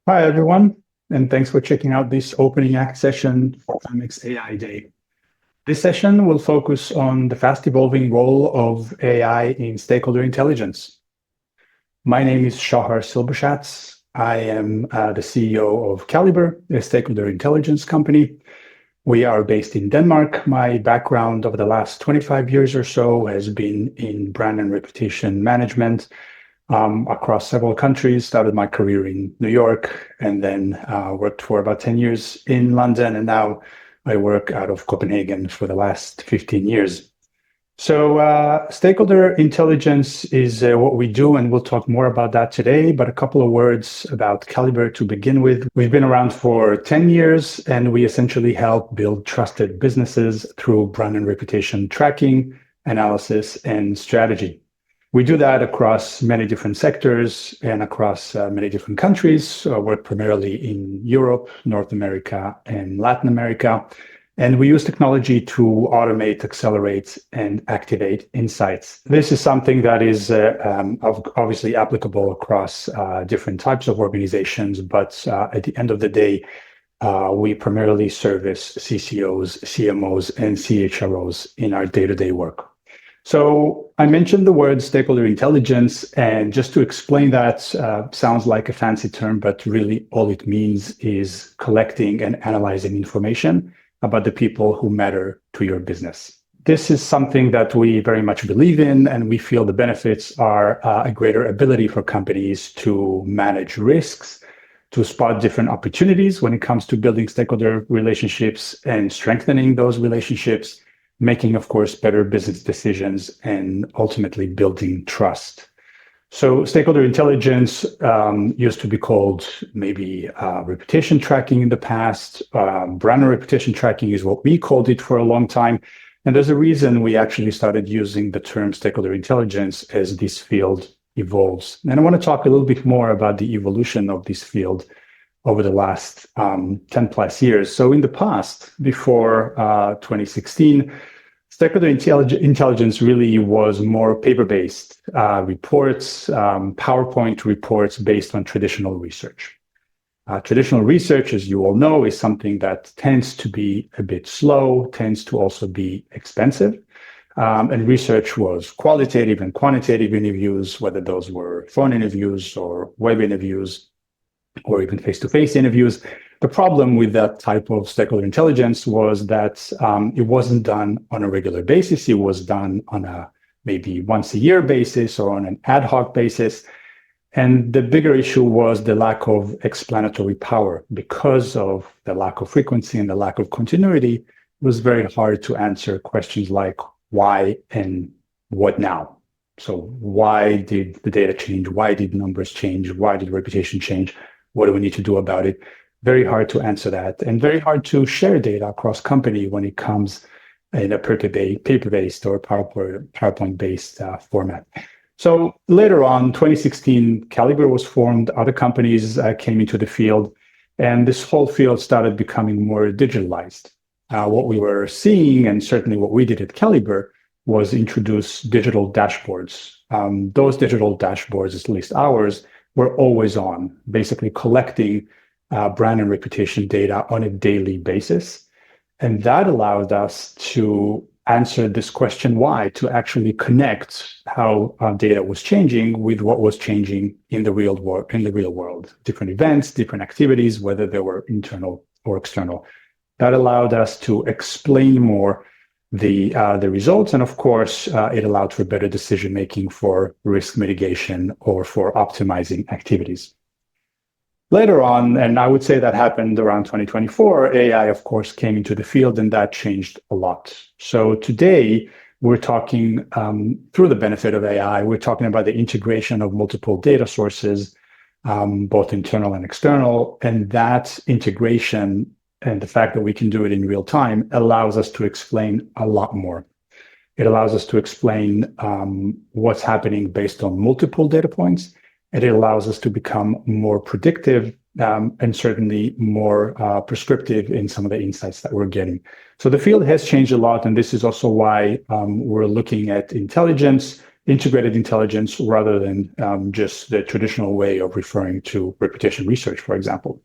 Hi, everyone, and thanks for checking out this opening act session for AMEC's AI Day. This session will focus on the fast evolving role of AI in stakeholder intelligence. My name is Shahar Silbershatz. I am the CEO of Caliber, a stakeholder intelligence company. We are based in Denmark. My background over the last 25 years or so has been in brand and reputation management across several countries. Started my career in New York and then worked for about 10 years in London. And now I work out of Copenhagen for the last 15 years. So stakeholder intelligence is what we do, and we'll talk more about that today. But a couple of words about Caliber to begin with. We've been around for 10 years, and we essentially help build trusted businesses through brand and reputation tracking, analysis, and strategy. We do that across many different sectors and across many different countries. Work primarily in Europe, North America, and Latin America. And we use technology to automate, accelerate, and activate insights. This is something that is obviously applicable across different types of organizations, but at the end of the day, we primarily service CCOs, CMOs, and CHROs in our day-to-day work. So I mentioned the word stakeholder intelligence, and just to explain that, sounds like a fancy term, but really all it means is collecting and analyzing information about the people who matter to your business. This is something that we very much believe in, and we feel the benefits are a greater ability for companies to manage risks, to spot different opportunities when it comes to building stakeholder relationships and strengthening those relationships, making, of course, better business decisions, and ultimately building trust. So stakeholder intelligence used to be called maybe reputation tracking in the past. Brand and reputation tracking is what we called it for a long time. And there's a reason we actually started using the term stakeholder intelligence as this field evolves. And I want to talk a little bit more about the evolution of this field over the last 10 plus years. So in the past, before 2016, stakeholder intelligence really was more paper-based reports, PowerPoint reports based on traditional research. Traditional research, as you all know, is something that tends to be a bit slow, tends to also be expensive. And research was qualitative and quantitative interviews, whether those were phone interviews or web interviews or even face-to-face interviews. The problem with that type of stakeholder intelligence was that it wasn't done on a regular basis. It was done on a maybe once a year basis or on an ad hoc basis. And the bigger issue was the lack of explanatory power. Because of the lack of frequency and the lack of continuity, it was very hard to answer questions like why and what now. So why did the data change? Why did numbers change? Why did reputation change? What do we need to do about it? Very hard to answer that, and very hard to share data across company when it comes in a paper-based or PowerPoint-based format. So later on, 2016, Caliber was formed. Other companies came into the field, and this whole field started becoming more digitalized. What we were seeing, and certainly what we did at Caliber, was introduce digital dashboards. Those digital dashboards, at least ours, were always on, basically collecting brand and reputation data on a daily basis. And that allowed us to answer this question, why, to actually connect how data was changing with what was changing in the real world, different events, different activities, whether they were internal or external. That allowed us to explain more the results. And of course, it allowed for better decision-making for risk mitigation or for optimizing activities. Later on, and I would say that happened around 2024, AI, of course, came into the field, and that changed a lot. So today, we're talking through the benefit of AI, we're talking about the integration of multiple data sources, both internal and external. And that integration and the fact that we can do it in real time allows us to explain a lot more. It allows us to explain what's happening based on multiple data points. And it allows us to become more predictive and certainly more prescriptive in some of the insights that we're getting. So the field has changed a lot, and this is also why we're looking at intelligence integrated intelligence rather than just the traditional way of referring to reputation research, for example.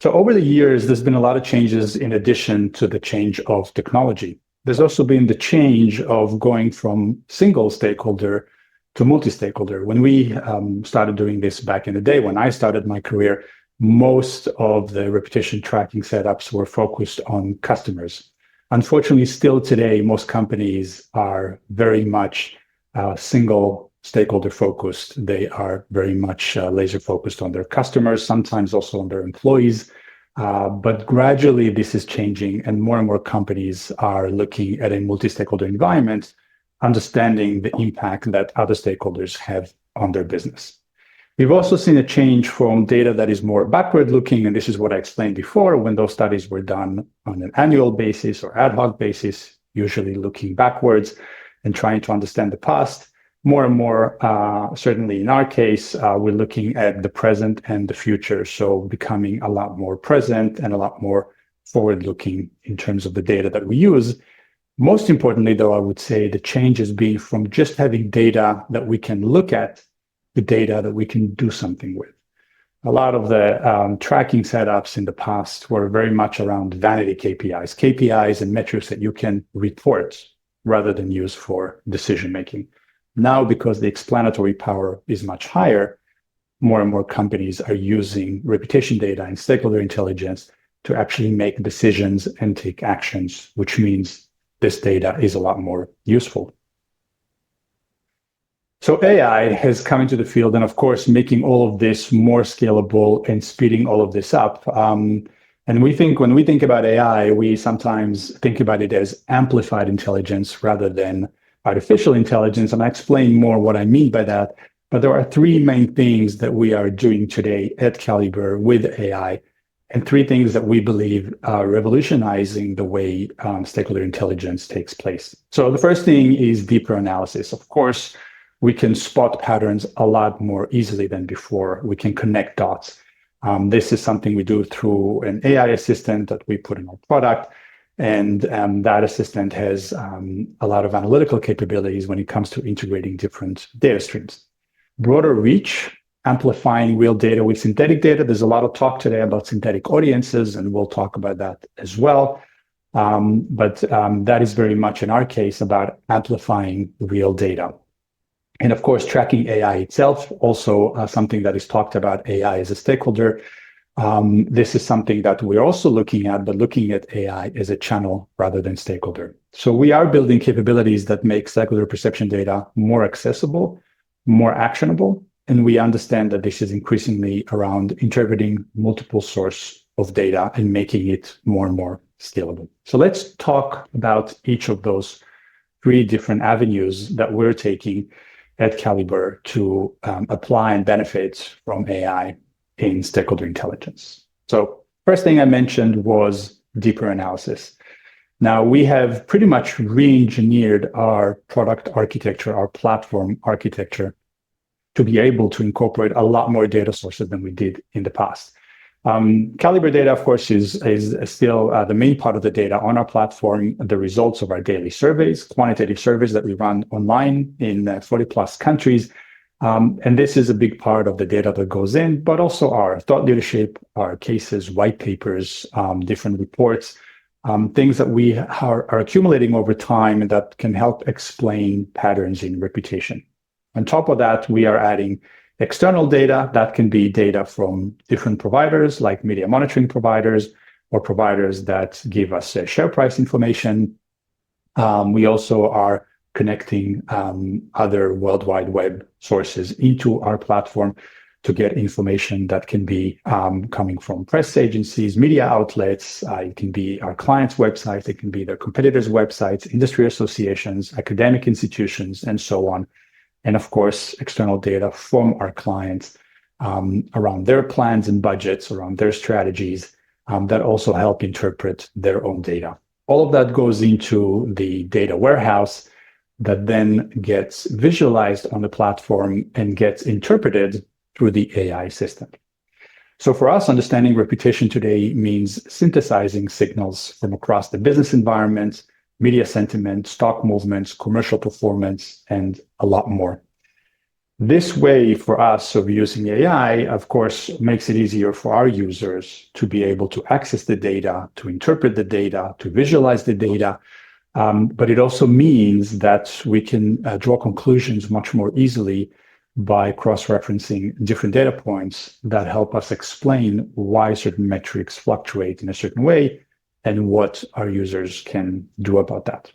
So over the years, there's been a lot of changes in addition to the change of technology. There's also been the change of going from single stakeholder to multi-stakeholder. When we started doing this back in the day, when I started my career, most of the reputation tracking setups were focused on customers. Unfortunately, still today, most companies are very much single stakeholder focused. They are very much laser focused on their customers, sometimes also on their employees. But gradually this is changing, and more companies are looking at a multi-stakeholder environment, understanding the impact that other stakeholders have on their business. We've also seen a change from data that is more backward looking, and this is what I explained before, when those studies were done on an annual basis or ad hoc basis, usually looking backwards and trying to understand the past. More and more, certainly in our case, we're looking at the present and the future, so becoming a lot more present and a lot more forward-looking in terms of the data that we use. Most importantly, though, I would say the change has been from just having data that we can look at the data that we can do something with. A lot of the tracking setups in the past were very much around vanity KPIs and metrics that you can report rather than use for decision-making. Now, because the explanatory power is much higher, more and more companies are using reputation data and stakeholder intelligence to actually make decisions and take actions, which means this data is a lot more useful. So AI has come into the field and, of course, making all of this more scalable and speeding all of this up. And when we think about AI, we sometimes think about it as amplified intelligence rather than artificial intelligence. And I explain more what I mean by that. But there are three main things that we are doing today at Caliber with AI, and three things that we believe are revolutionizing the way stakeholder intelligence takes place. So the first thing is deeper analysis. Of course, we can spot patterns a lot more easily than before. We can connect dots. This is something we do through an AI assistant that we put in our product. And that assistant has a lot of analytical capabilities when it comes to integrating different data streams. Broader reach, amplifying real data with synthetic data. There's a lot of talk today about synthetic audiences, and we'll talk about that as well. But that is very much in our case about amplifying real data. And of course, tracking AI itself, also something that is talked about, AI as a stakeholder. This is something that we're also looking at, but looking at AI as a channel rather than stakeholder. So we are building capabilities that make stakeholder perception data more accessible, more actionable, and we understand that this is increasingly around interpreting multiple sources of data and making it more and more scalable. So let's talk about each of those three different avenues that we're taking at Caliber to apply and benefit from AI in stakeholder intelligence. So first thing I mentioned was deeper analysis. Now we have pretty much re-engineered our product architecture, our platform architecture, to be able to incorporate a lot more data sources than we did in the past. Caliber data, of course, is still the main part of the data on our platform, the results of our daily surveys, quantitative surveys that we run online in 40 plus countries. And this is a big part of the data that goes in, but also our thought leadership, our cases, white papers, different reports, things that we are accumulating over time and that can help explain patterns in reputation. On top of that, we are adding external data. That can be data from different providers like media monitoring providers or providers that give us share price information. We also are connecting other World Wide Web sources into our platform to get information that can be coming from press agencies, media outlets. It can be our clients' websites. It can be their competitors' websites, industry associations, academic institutions, and so on. And of course, external data from our clients around their plans and budgets, around their strategies that also help interpret their own data. All of that goes into the data warehouse that then gets visualized on the platform and gets interpreted through the AI system. So for us, understanding reputation today means synthesizing signals from across the business environment, media sentiment, stock movements, commercial performance, and a lot more. This way for us of using AI, of course, makes it easier for our users to be able to access the data, to interpret the data, to visualize the data. But it also means that we can draw conclusions much more easily by cross-referencing different data points that help us explain why certain metrics fluctuate in a certain way and what our users can do about that.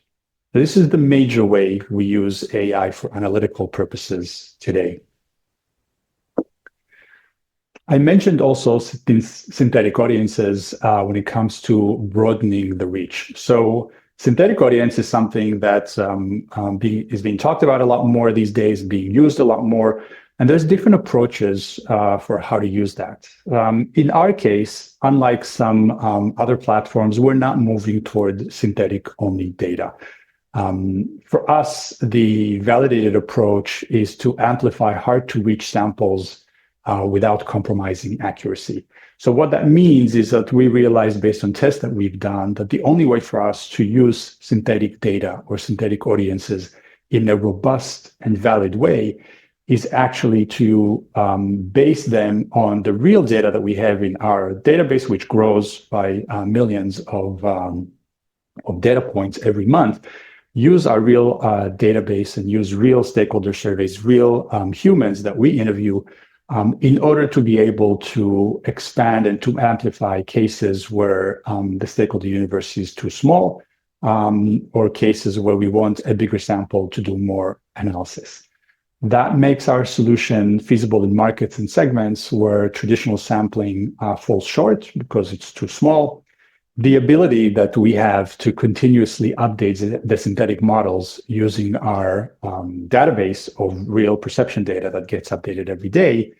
This is the major way we use AI for analytical purposes today. I mentioned also synthetic audiences when it comes to broadening the reach. So synthetic audience is something that is being talked about a lot more these days, being used a lot more. And there's different approaches for how to use that. In our case, unlike some other platforms, we're not moving toward synthetic-only data. For us, the validated approach is to amplify hard-to-reach samples without compromising accuracy. So what that means is that we realized based on tests that we've done that the only way for us to use synthetic data or synthetic audiences in a robust and valid way is actually to base them on the real data that we have in our database, which grows by millions of data points every month. Use our real database and use real stakeholder surveys, real humans that we interview in order to be able to expand and to amplify cases where the stakeholder universe is too small, or cases where we want a bigger sample to do more analysis. That makes our solution feasible in markets and segments where traditional sampling falls short because it's too small. The ability that we have to continuously update the synthetic models using our database of real perception data that gets updated every day,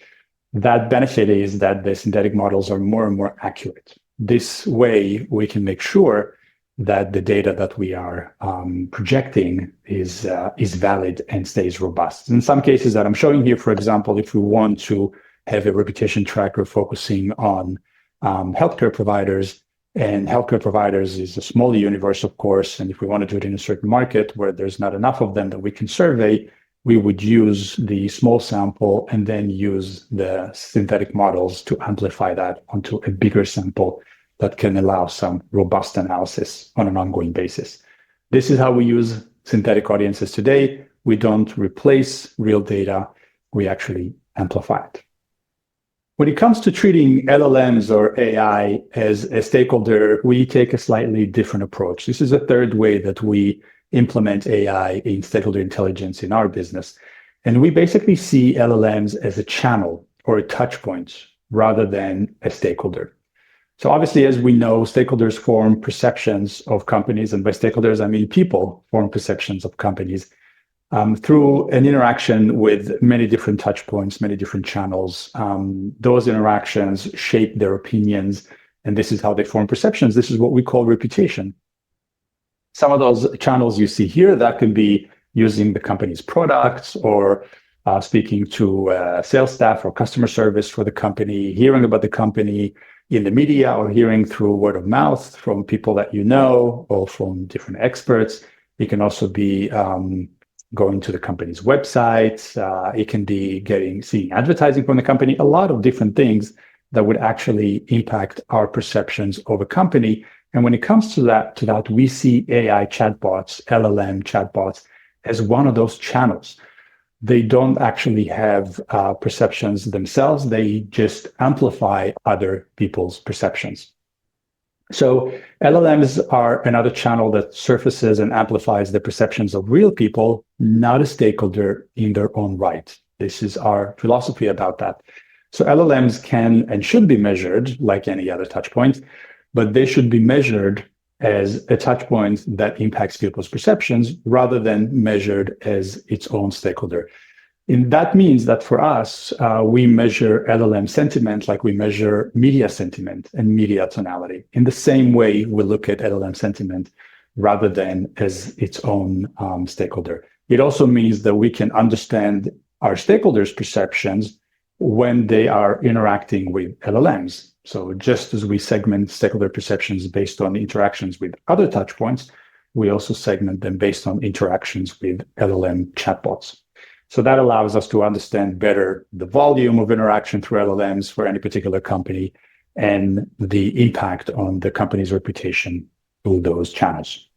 that benefit is that the synthetic models are more and more accurate. This way, we can make sure that the data that we are projecting is valid and stays robust. In some cases that I'm showing here, for example, if we want to have a reputation tracker focusing on healthcare providers, and healthcare providers is a small universe, of course. And if we want to do it in a certain market where there's not enough of them that we can survey, we would use the small sample and then use the synthetic models to amplify that onto a bigger sample that can allow some robust analysis on an ongoing basis. This is how we use synthetic audiences today. We don't replace real data, we actually amplify it. When it comes to treating LLMs or AI as a stakeholder, we take a slightly different approach. This is a third way that we implement AI in stakeholder intelligence in our business. And we basically see LLMs as a channel or a touch point rather than a stakeholder. So obviously, as we know, stakeholders form perceptions of companies. And by stakeholders, I mean people form perceptions of companies. Through an interaction with many different touch points, many different channels. Those interactions shape their opinions, and this is how they form perceptions. This is what we call reputation. Some of those channels you see here, that can be using the company's products or speaking to sales staff or customer service for the company, hearing about the company in the media or hearing through word of mouth from people that you know or from different experts. It can also be going to the company's website. It can be seeing advertising from the company, a lot of different things that would actually impact our perceptions of a company. And when it comes to that, we see AI chatbots, LLM chatbots, as one of those channels. They don't actually have perceptions themselves. They just amplify other people's perceptions. So LLMs are another channel that surfaces and amplifies the perceptions of real people, not a stakeholder in their own right. This is our philosophy about that. So LLMs can and should be measured like any other touch point, but they should be measured as a touch point that impacts people's perceptions rather than measured as its own stakeholder. And that means that for us, we measure LLM sentiment like we measure media sentiment and media tonality. In the same way, we look at LLM sentiment rather than as its own stakeholder. It also means that we can understand our stakeholders' perceptions when they are interacting with LLMs. So just as we segment stakeholder perceptions based on interactions with other touch points, we also segment them based on interactions with LLM chatbots. So that allows us to understand better the volume of interaction through LLMs for any particular company and the impact on the company's reputation through those channels.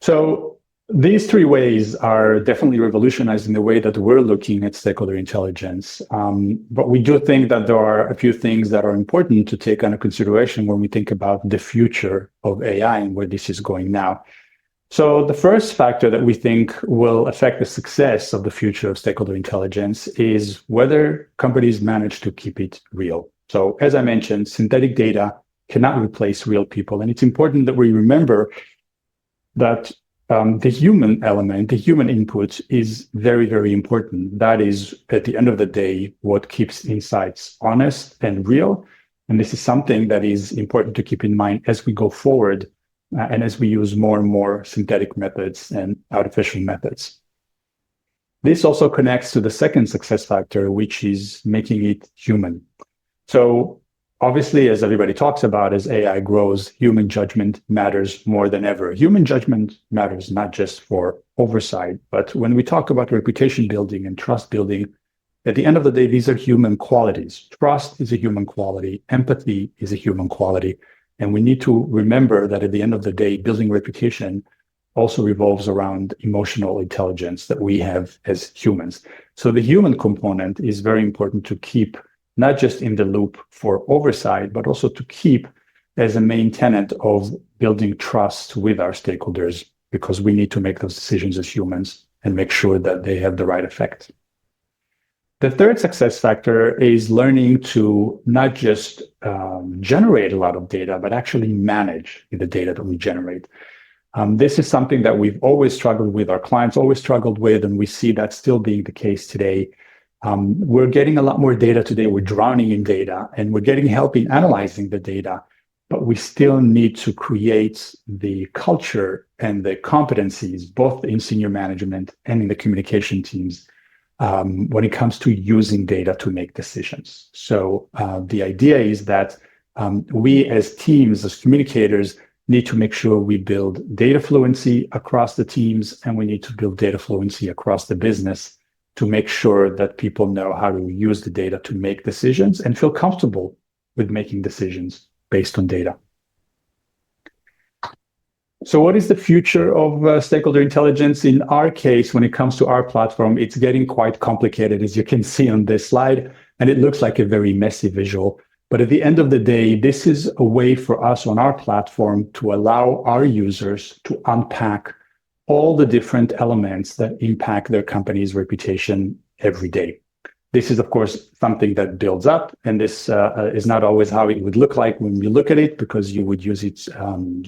So these three ways are definitely revolutionizing the way that we're looking at stakeholder intelligence. But we do think that there are a few things that are important to take under consideration when we think about the future of AI and where this is going now. So the first factor that we think will affect the success of the future of stakeholder intelligence is whether companies manage to keep it real. So as I mentioned, synthetic data cannot replace real people. And it's important that we remember that the human element, the human input is very, very important. That is, at the end of the day, what keeps insights honest and real. And this is something that is important to keep in mind as we go forward and as we use more and more synthetic methods and artificial methods. This also connects to the second success factor, which is making it human. So obviously, as everybody talks about, as AI grows, human judgment matters more than ever. Human judgment matters not just for oversight, but when we talk about reputation building and trust building, at the end of the day, these are human qualities. Trust is a human quality. Empathy is a human quality. And we need to remember that at the end of the day, building reputation also revolves around emotional intelligence that we have as humans. So the human component is very important to keep not just in the loop for oversight, but also to keep as a main tenet of building trust with our stakeholders, because we need to make those decisions as humans and make sure that they have the right effect. The third success factor is learning to not just generate a lot of data, but actually manage the data that we generate. This is something that we've always struggled with, our clients always struggled with, and we see that still being the case today. We're getting a lot more data today. We're drowning in data and we're getting help in analyzing the data, but we still need to create the culture and the competencies, both in senior management and in the communication teams, when it comes to using data to make decisions. So the idea is that we as teams, as communicators, need to make sure we build data fluency across the teams, and we need to build data fluency across the business to make sure that people know how to use the data to make decisions and feel comfortable with making decisions based on data. So what is the future of stakeholder intelligence? In our case, when it comes to our platform, it's getting quite complicated, as you can see on this slide, and it looks like a very messy visual. But at the end of the day, this is a way for us on our platform to allow our users to unpack all the different elements that impact their company's reputation every day. This is, of course, something that builds up, and this is not always how it would look like when you look at it, because you would use it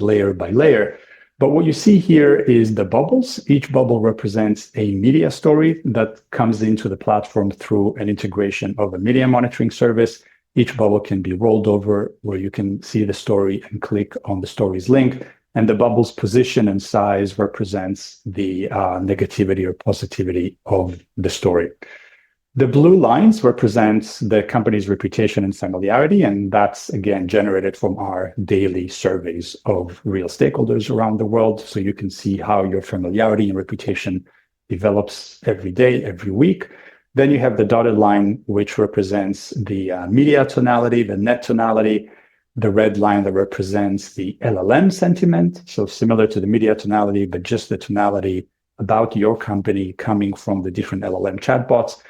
layer by layer. But what you see here is the bubbles. Each bubble represents a media story that comes into the platform through an integration of a media monitoring service. Each bubble can be rolled over where you can see the story and click on the story's link. And the bubble's position and size represents the negativity or positivity of the story. The blue lines represent the company's reputation and familiarity, and that's, again, generated from our daily surveys of real stakeholders around the world. So you can see how your familiarity and reputation develops every day, every week. Then you have the dotted line, which represents the media tonality, the net tonality. The red line that represents the LLM sentiment, so similar to the media tonality, but just the tonality about your company coming from the different LLM chatbots.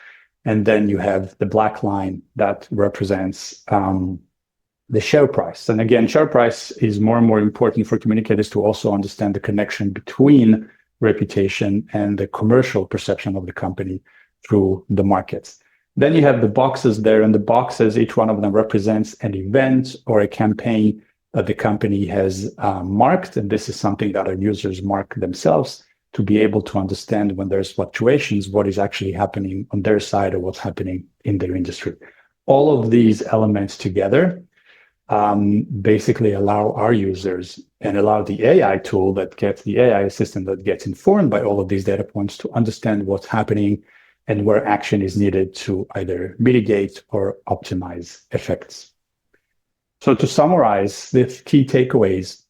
And then you have the black line that represents the share price. And again, share price is more and more important for communicators to also understand the connection between reputation and the commercial perception of the company through the markets. Then you have the boxes there, and the boxes, each one of them represents an event or a campaign that the company has marked. And this is something that our users mark themselves to be able to understand when there's fluctuations, what is actually happening on their side or what's happening in their industry. All of these elements together basically allow our users and allow the AI tool that gets the AI assistant that gets informed by all of these data points to understand what's happening and where action is needed to either mitigate or optimize effects. So to summarize the key takeaways,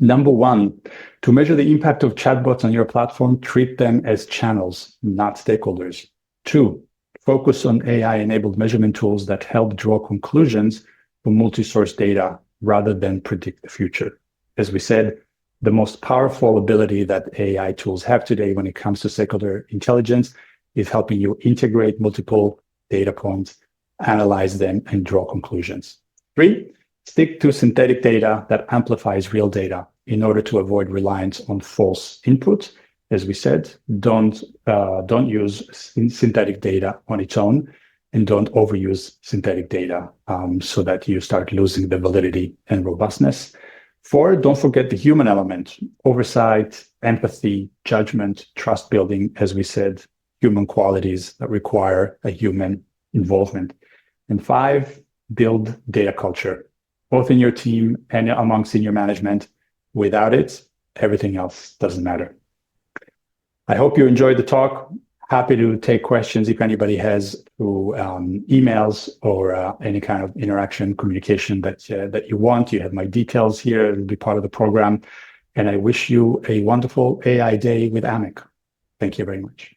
Number one, to measure the impact of chatbots on your platform, treat them as channels, not stakeholders. Two, focus on AI-enabled measurement tools that help draw conclusions from multi-source data rather than predict the future. As we said, the most powerful ability that AI tools have today when it comes to stakeholder intelligence is helping you integrate multiple data points, analyze them, and draw conclusions. Three, stick to synthetic data that amplifies real data in order to avoid reliance on false inputs. As we said, don't use synthetic data on its own, and don't overuse synthetic data so that you start losing the validity and robustness. Four, don't forget the human element, oversight, empathy, judgment, trust building, as we said, human qualities that require a human involvement. And five, build data culture, both in your team and among senior management. Without it, everything else doesn't matter. I hope you enjoyed the talk. Happy to take questions if anybody has through emails or any kind of interaction, communication that you want. You have my details here. It'll be part of the program. And I wish you a wonderful AI day with AMEC. Thank you very much.